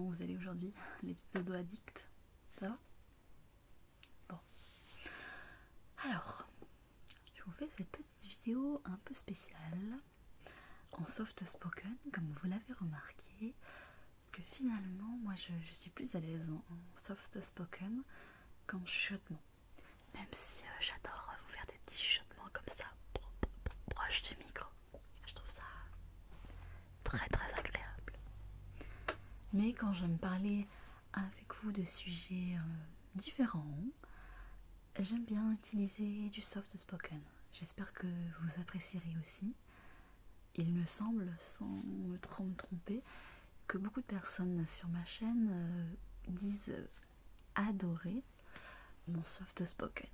vous allez aujourd'hui, les petits dodo addicts? Ça va? Bon. Alors, je vous fais cette petite vidéo un peu spéciale en soft spoken, comme vous l'avez remarqué, que finalement, moi je suis plus à l'aise en soft spoken qu'en chuchotement. Même si j'adore vous faire des petits chuchotements comme ça, proche du micro. Je trouve ça très très agréable. Mais quand je me parlais avec vous de sujets différents, j'aime bien utiliser du soft spoken. J'espère que vous apprécierez aussi. Il me semble, sans trop me tromper, que beaucoup de personnes sur ma chaîne disent adorer mon soft spoken.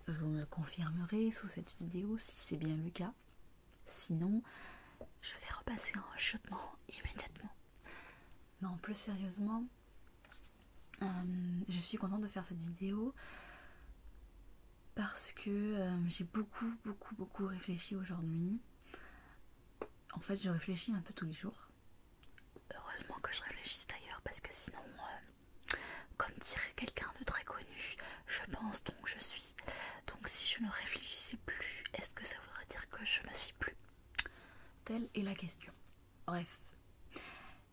Vous me confirmerez sous cette vidéo si c'est bien le cas. Sinon, je vais repasser en chuchotement immédiatement. Non, plus sérieusement, je suis contente de faire cette vidéo parce que j'ai beaucoup réfléchi aujourd'hui. En fait, je réfléchis un peu tous les jours. Heureusement que je réfléchisse d'ailleurs, parce que sinon, comme dirait quelqu'un de très connu, je pense donc je suis. Donc si je ne réfléchissais plus, est-ce que ça voudrait dire que je ne suis plus? Telle est la question. Bref.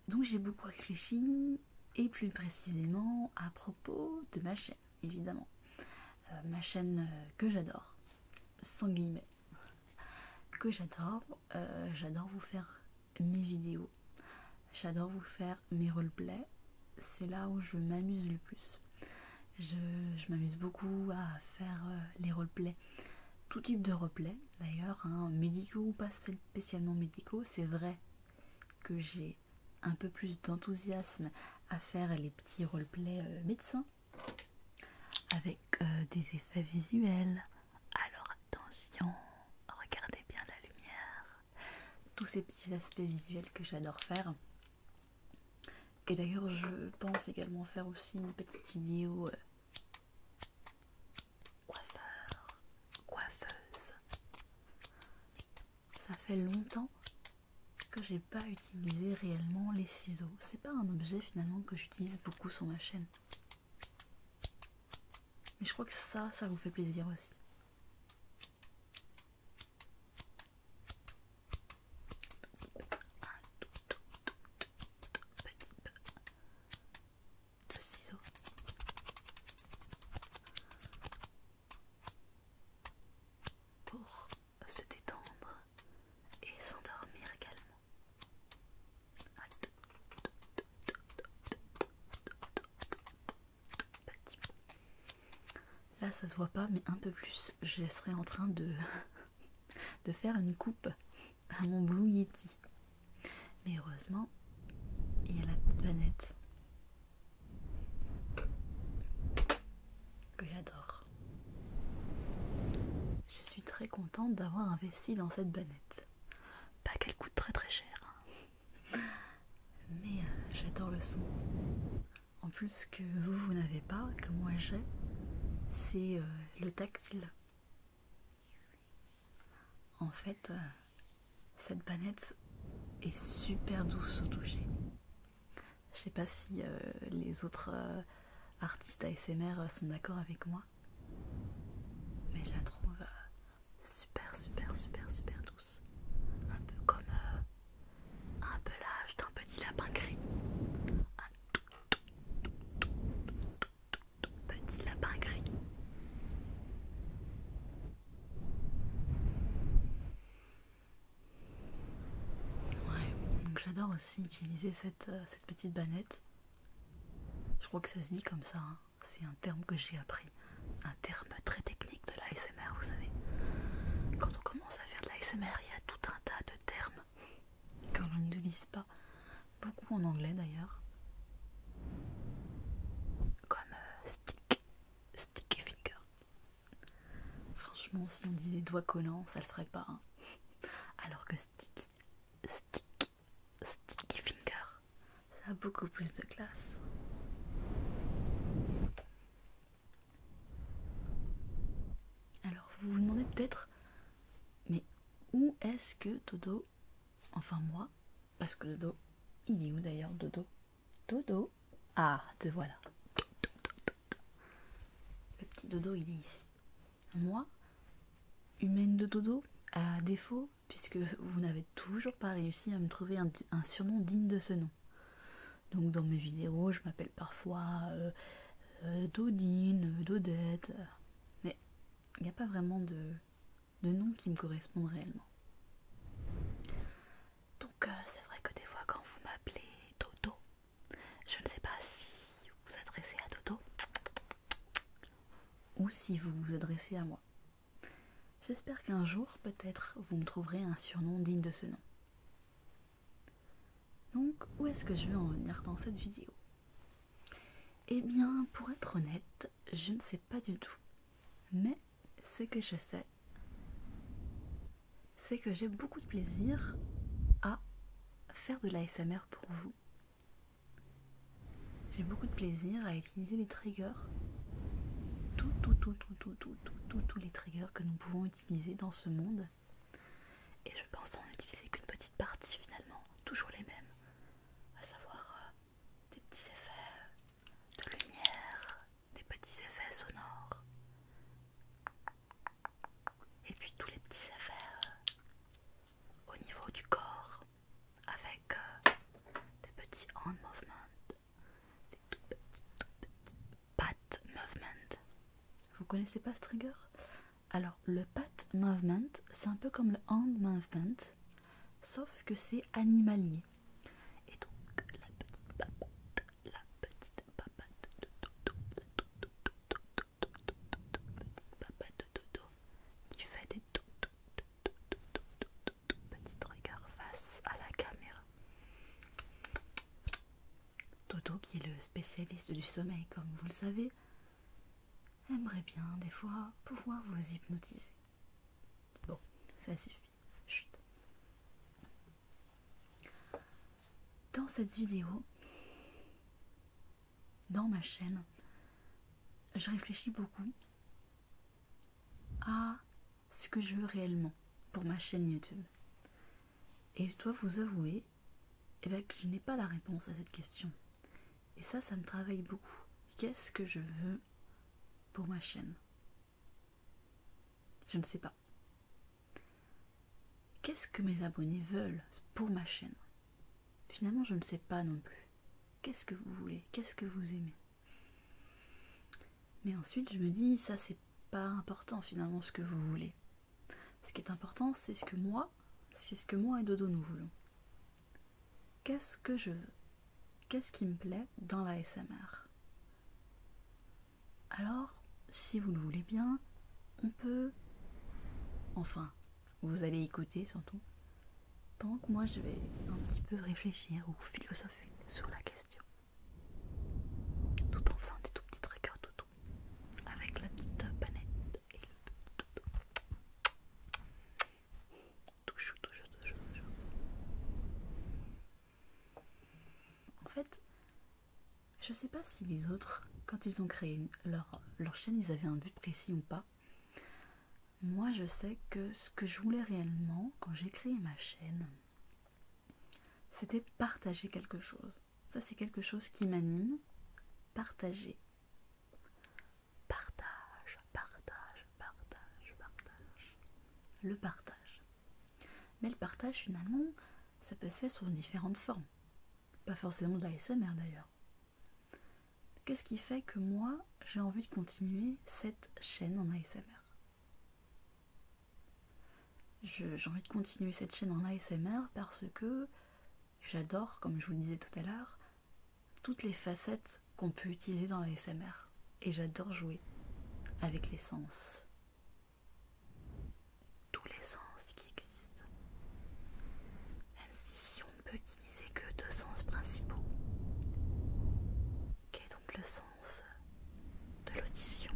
Donc j'ai beaucoup réfléchi, et plus précisément à propos de ma chaîne, évidemment. Ma chaîne que j'adore, sans guillemets. Que j'adore, j'adore vous faire mes vidéos, j'adore vous faire mes roleplays, c'est là où je m'amuse le plus. Je m'amuse beaucoup à faire les roleplays, tout type de roleplay d'ailleurs, hein, médicaux ou pas spécialement médicaux. C'est vrai que j'ai un peu plus d'enthousiasme à faire les petits roleplays médecins, avec des effets visuels. Alors attention, regardez bien la lumière, tous ces petits aspects visuels que j'adore faire. Et d'ailleurs je pense également faire aussi une petite vidéo coiffeuse. Ça fait longtemps que j'ai pas utilisé réellement les ciseaux. C'est pas un objet finalement que j'utilise beaucoup sur ma chaîne. Mais je crois que ça vous fait plaisir aussi. De ciseaux. Pour se détendre et s'endormir également. Là ça se voit pas, mais un peu plus, je serais en train de faire une coupe à mon Blue Yeti. Mais heureusement, il y a la planète que j'adore. Je suis très contente d'avoir investi dans cette banette. Pas qu'elle coûte très cher, hein. Mais j'adore le son. En plus que vous n'avez pas, que moi j'ai, c'est le tactile. En fait, cette banette est super douce au toucher. Je sais pas si les autres artistes ASMR sont d'accord avec moi, mais je la trouve super douce. Un peu comme un pelage d'un petit lapin gris. Un tout petit lapin gris. Ouais, donc j'adore aussi utiliser cette petite banette. Je crois que ça se dit comme ça, hein. C'est un terme que j'ai appris. Un terme très technique de l'ASMR, vous savez. Quand on commence à faire de l'ASMR, il y a tout un tas de termes que l'on n'utilise pas. Beaucoup en anglais d'ailleurs. Comme sticky finger. Franchement, si on disait doigt collant, ça le ferait pas, hein. Alors que sticky finger, ça a beaucoup plus de classe. Alors vous vous demandez peut-être, mais où est-ce que Dodo, enfin moi, parce que Dodo, il est où d'ailleurs Dodo? Dodo. Ah, te voilà. Le petit dodo, il est ici. Moi, humaine de dodo, à défaut, puisque vous n'avez toujours pas réussi à me trouver un surnom digne de ce nom. Donc dans mes vidéos, je m'appelle parfois Dodine, Dodette, mais il n'y a pas vraiment de nom qui me correspondent réellement. Donc c'est vrai que des fois quand vous m'appelez Dodo, je ne sais pas si vous vous adressez à Dodo ou si vous vous adressez à moi. J'espère qu'un jour, peut-être, vous me trouverez un surnom digne de ce nom. Donc, où est-ce que je veux en venir dans cette vidéo? Eh bien, pour être honnête, je ne sais pas du tout. Mais ce que je sais, c'est que j'ai beaucoup de plaisir à faire de l'ASMR pour vous. J'ai beaucoup de plaisir à utiliser les triggers. Tous les triggers que nous pouvons utiliser dans ce monde. Et je pense en utiliser qu'une petite partie finalement, toujours les mêmes. À savoir des petits effets de lumière, des petits effets sonores. Et puis tous les petits effets au niveau du corps, avec des petits hand movements, des tout petits pat movements. Vous connaissez pas ce trigger? Alors le pat movement, c'est un peu comme le hand movement, sauf que c'est animalier. Et donc la petite papate de dodo, petite papate de dodo qui fait des petits triggers face à la caméra. Dodo, qui est le spécialiste du sommeil, comme vous le savez, aimerait bien des fois pouvoir vous hypnotiser. Bon, ça suffit. Chut. Dans cette vidéo, dans ma chaîne, je réfléchis beaucoup à ce que je veux réellement pour ma chaîne YouTube. Et je dois vous avouer que je n'ai pas la réponse à cette question. Et ça me travaille beaucoup. Qu'est-ce que je veux pour ma chaîne? Je ne sais pas. Qu'est-ce que mes abonnés veulent pour ma chaîne? Finalement, je ne sais pas non plus. Qu'est-ce que vous voulez? Qu'est-ce que vous aimez? Mais ensuite, je me dis, ça c'est pas important finalement ce que vous voulez. Ce qui est important, c'est ce que moi et Dodo nous voulons. Qu'est-ce que je veux? Qu'est-ce qui me plaît dans la ASMR? Alors, si vous le voulez bien, on peut... Enfin, vous allez écouter surtout, pendant que moi je vais un petit peu réfléchir ou philosopher sur la question. Tout en faisant des tout petits triggers dodo, avec la petite panette et le petit dodo. Toujours. En fait, je sais pas si les autres, quand ils ont créé leur chaîne, ils avaient un but précis ou pas. Moi, je sais que ce que je voulais réellement, quand j'ai créé ma chaîne, c'était partager quelque chose. Ça, c'est quelque chose qui m'anime. Partager. Partage. Le partage. Mais le partage, finalement, ça peut se faire sous différentes formes. Pas forcément de l'ASMR d'ailleurs. Qu'est-ce qui fait que moi, j'ai envie de continuer cette chaîne en ASMR? J'ai envie de continuer cette chaîne en ASMR parce que j'adore, comme je vous le disais tout à l'heure, toutes les facettes qu'on peut utiliser dans l'ASMR. Et j'adore jouer avec les sens. Tous les sens qui existent. Même si on ne peut utiliser que deux sens principaux. Qui est donc le sens de l'audition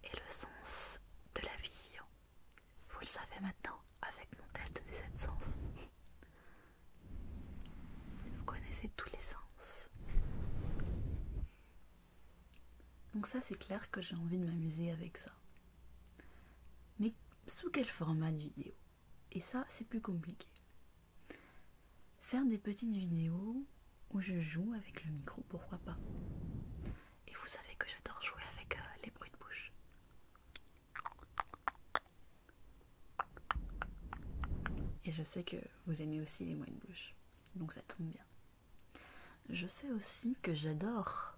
et le sens de la vision. Vous le savez maintenant avec mon test des 7 sens. Vous connaissez tous les sens. Donc ça, c'est clair que j'ai envie de m'amuser avec ça. Mais sous quel format de vidéo? Et ça, c'est plus compliqué. Faire des petites vidéos où je joue avec le micro, pourquoi pas. Et vous savez que j'adore jouer avec les bruits de bouche. Et je sais que vous aimez aussi les bruits de bouche, donc ça tombe bien. Je sais aussi que j'adore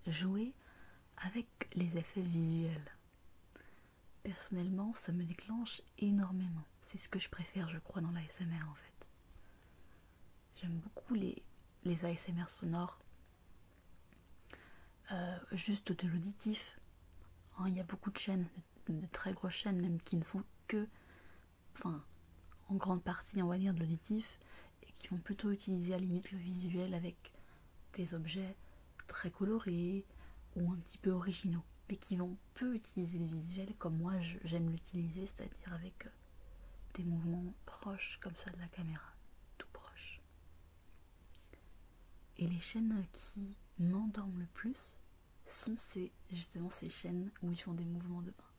jouer avec les effets visuels. Personnellement, ça me déclenche énormément. C'est ce que je préfère, je crois, dans l'ASMR en fait. J'aime beaucoup les ASMR sonores, juste de l'auditif. Hein, il y a beaucoup de chaînes, de très grosses chaînes même, qui ne font que, enfin, en grande partie, on va dire, de l'auditif, et qui vont plutôt utiliser à la limite le visuel avec des objets très colorés ou un petit peu originaux, mais qui vont peu utiliser le visuel comme moi j'aime l'utiliser, c'est-à-dire avec des mouvements proches comme ça de la caméra, tout proche. Et les chaînes qui m'endorment le plus sont justement ces chaînes où ils font des mouvements de main.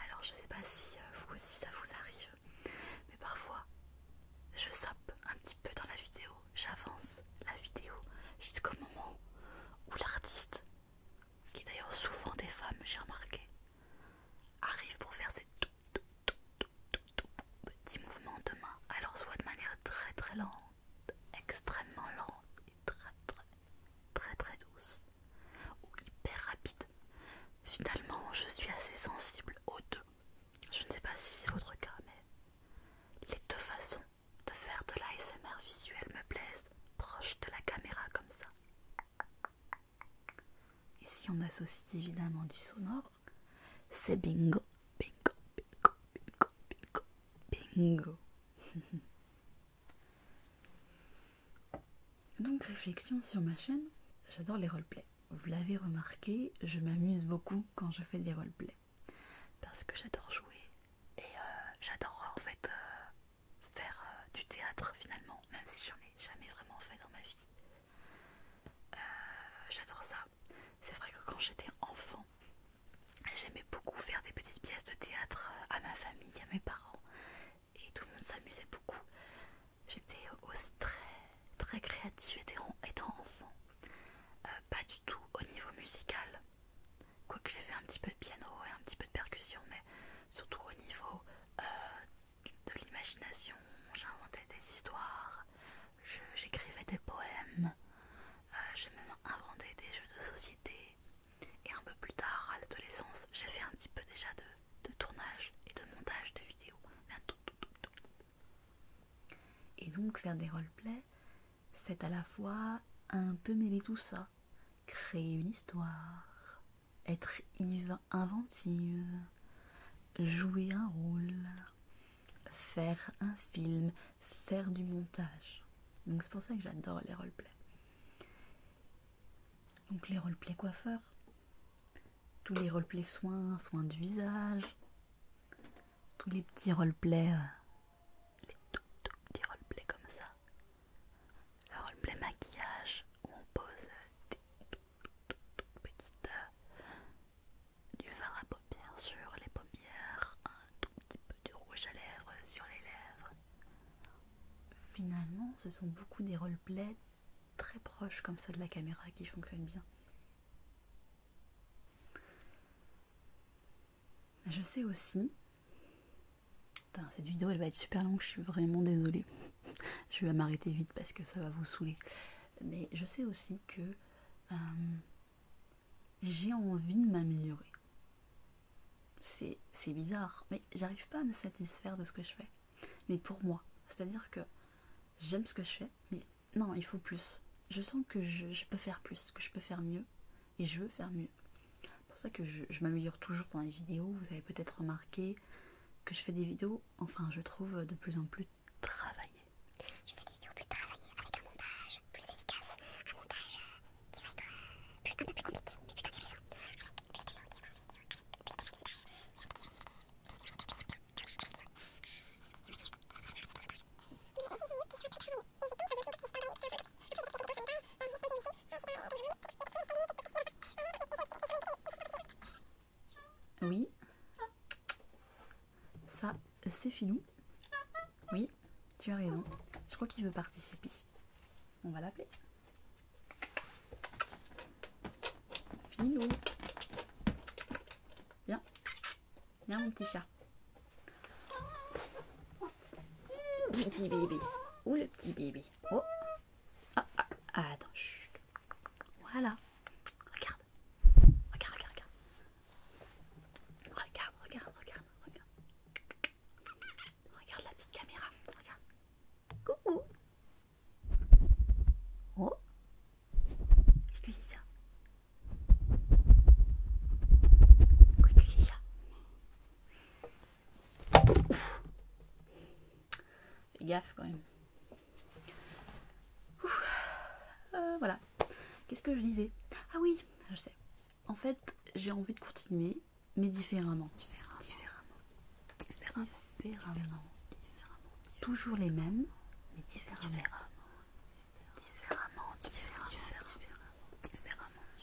Alors je sais pas si vous aussi ça vous arrive, mais parfois je zappe un petit peu dans la vidéo, j'avance la vidéo jusqu'au moment où l'artiste, qui est d'ailleurs souvent des femmes, j'ai remarqué, arrive pour faire ces tout petits mouvements de main, alors soit de manière très très lente, extrêmement lente et très douce, ou hyper rapide. Finalement, je suis assez sensible aux deux. Je ne sais pas si c'est votre cas, mais les deux façons de faire de l'ASMR visuel me plaisent, proche de la caméra comme ça. Et si on associe évidemment du sonore, c'est bingo, bingo, bingo, bingo, bingo, bingo. Donc réflexion sur ma chaîne, j'adore les roleplays. Vous l'avez remarqué, je m'amuse beaucoup quand je fais des roleplays. Parce que j'adore jouer et j'adore en fait faire du théâtre finalement, même si j'en ai jamais vraiment fait dans ma vie. J'adore ça. C'est vrai que quand j'étais enfant, j'aimais beaucoup faire des petites pièces de théâtre à ma famille, à mes parents, et tout le monde s'amusait beaucoup. J'étais aussi très créative étant enfant. Pas du tout au niveau musical, quoique j'ai fait un petit peu de piano et un petit peu de percussion, mais surtout au niveau de l'imagination. J'inventais des histoires, j'écrivais des poèmes, j'ai même inventé des jeux de société, et un peu plus tard, à l'adolescence, j'ai fait un petit peu déjà de tournage et de montage de vidéos, mais un tout. Et donc faire des roleplays, c'est à la fois un peu mêler tout ça, créer une histoire, être inventive, jouer un rôle, faire un film, faire du montage. Donc c'est pour ça que j'adore les roleplays. Donc les roleplays coiffeurs, tous les roleplays soins du visage, tous les petits roleplays, les tout petits roleplays comme ça. Le roleplay maquillage où on pose des toutes petites du fard à paupières sur les paupières, un tout petit peu de rouge à lèvres sur les lèvres. Finalement, ce sont beaucoup des roleplays très proches comme ça de la caméra qui fonctionnent bien. Je sais aussi, cette vidéo elle va être super longue, je suis vraiment désolée. Je vais m'arrêter vite parce que ça va vous saouler. Mais je sais aussi que j'ai envie de m'améliorer. C'est bizarre, mais j'arrive pas à me satisfaire de ce que je fais. Mais pour moi, c'est-à-dire que j'aime ce que je fais, mais non, il faut plus. Je sens que je peux faire plus, que je peux faire mieux, et je veux faire mieux. C'est pour ça que je m'améliore toujours dans les vidéos. Vous avez peut-être remarqué que je fais des vidéos, enfin je trouve de plus en plus travaillées. Je fais des vidéos plus travaillées, avec un montage plus efficace, un montage qui va être un peu plus compliqué, mais plus intéressant, avec plus de mots qui vont vite, avec plus d'effets de montage, Oui, ça c'est Filou. Oui, tu as raison. Je crois qu'il veut participer. On va l'appeler. Filou. Viens. Viens mon petit chat. Petit bébé. Où le petit bébé? Oh. Ah, ah, ah, attends. Chut. Voilà. Regarde. Regarde, regarde, regarde. Regarde, regarde, regarde, regarde. Regarde la petite caméra. Regarde. Coucou. Oh. Qu'est-ce que c'est ça? Qu'est-ce que c'est ça? Fais gaffe quand même. Voilà. Qu'est-ce que je disais? Ah oui, je sais. En fait, j'ai envie de continuer, mais différemment. Différemment. Toujours les mêmes, mais différemment. Différemment.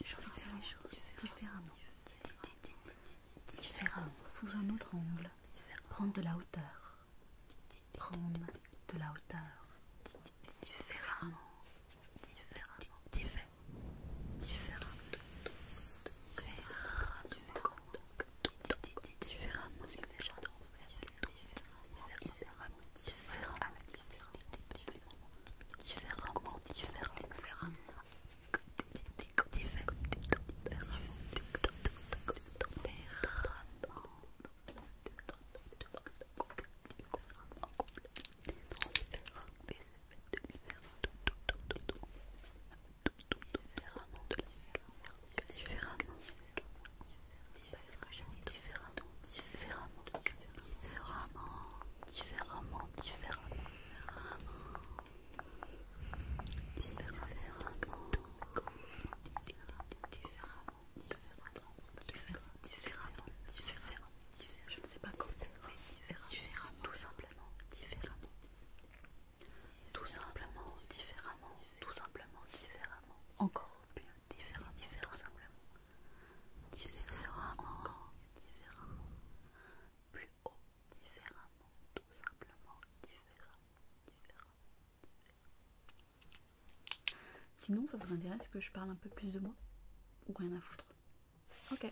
J'ai envie de faire les choses différemment. Différemment, sous un autre angle. Prendre de la hauteur. Différemment. Je ne sais pas comment, mais différemment. Tout simplement, différemment. Tout simplement, différemment. Tout simplement, différemment. Encore plus différemment. Tout simplement. Différemment. Encore différemment. Plus haut. Différemment. Tout simplement, différemment. Sinon, ça vous intéresse que je parle un peu plus de moi? Ou rien à foutre? Ok.